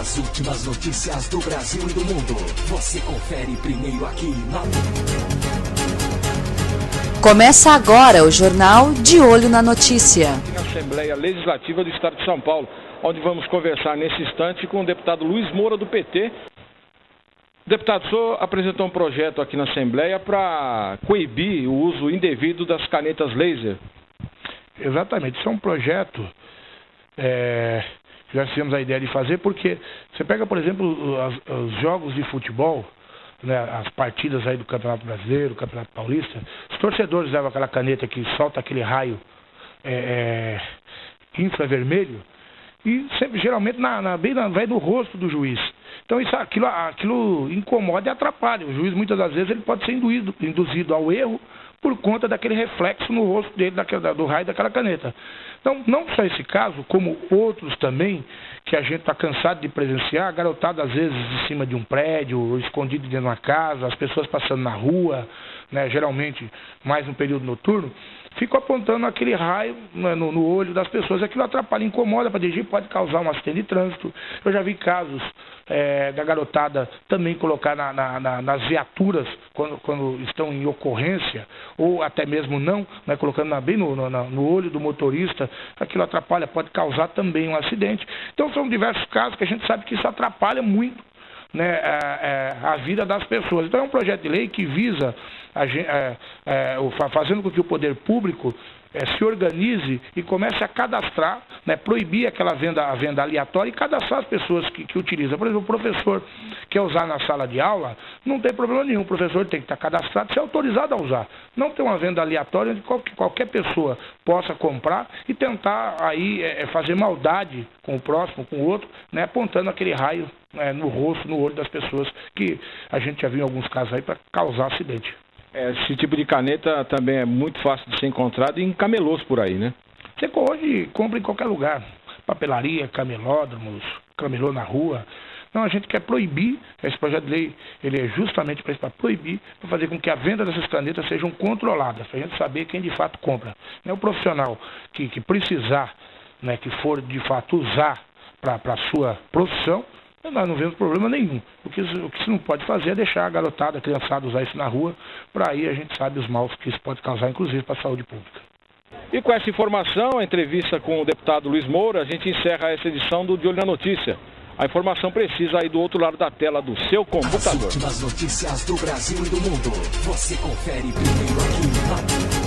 As últimas notícias do Brasil e do mundo. Você confere primeiro aqui na... Começa agora o Jornal De Olho na Notícia. Na Assembleia Legislativa do Estado de São Paulo, onde vamos conversar nesse instante com o deputado Luiz Moura, do PT. Deputado, o senhor apresentou um projeto aqui na Assembleia para coibir o uso indevido das canetas laser. Exatamente, isso é um projeto que já tivemos a ideia de fazer, porque você pega, por exemplo, os jogos de futebol, né, as partidas aí do Campeonato Brasileiro, Campeonato Paulista, os torcedores levam aquela caneta que solta aquele raio infravermelho e sempre, geralmente vai no rosto do juiz. Então aquilo incomoda e atrapalha. O juiz muitas das vezes ele pode ser induzido ao erro por conta daquele reflexo no rosto dele, do raio daquela caneta. Então, não só esse caso, como outros também, que a gente está cansado de presenciar, garotada às vezes em cima de um prédio, escondido dentro de uma casa, as pessoas passando na rua, né, geralmente mais no período noturno, ficam apontando aquele raio, né, no olho das pessoas. Aquilo atrapalha, incomoda para dirigir, pode causar um acidente de trânsito. Eu já vi casos da garotada também colocar nas viaturas, quando estão em ocorrência, ou até mesmo não, né, colocando bem no olho do motorista. Aquilo atrapalha, pode causar também um acidente. Então são diversos casos que a gente sabe que isso atrapalha muito, né, a vida das pessoas. Então é um projeto de lei que visa, fazendo com que o poder público se organize e comece a cadastrar, né, proibir aquela a venda aleatória e cadastrar as pessoas que utilizam. Por exemplo, o professor quer usar na sala de aula, não tem problema nenhum, o professor tem que estar cadastrado, ser autorizado a usar. Não ter uma venda aleatória onde qualquer pessoa possa comprar e tentar aí fazer maldade com o próximo, com o outro, né, apontando aquele raio no rosto, no olho das pessoas, que a gente já viu em alguns casos aí para causar acidente. Esse tipo de caneta também é muito fácil de ser encontrado em camelôs por aí, né? Você hoje compra em qualquer lugar, papelaria, camelódromos, camelô na rua. Então a gente quer proibir, esse projeto de lei, ele é justamente para isso, para proibir, para fazer com que a venda dessas canetas sejam controladas, para a gente saber quem de fato compra. O profissional que precisar, né, que for de fato usar para a sua profissão, nós não vemos problema nenhum. O que se não pode fazer é deixar a garotada, a criançada usar isso na rua, para aí a gente sabe os maus que isso pode causar, inclusive para a saúde pública. E com essa informação, a entrevista com o deputado Luiz Moura, a gente encerra essa edição do De Olho na Notícia. A informação precisa aí do outro lado da tela do seu computador. As últimas notícias do Brasil e do mundo. Você confere primeiro aqui na...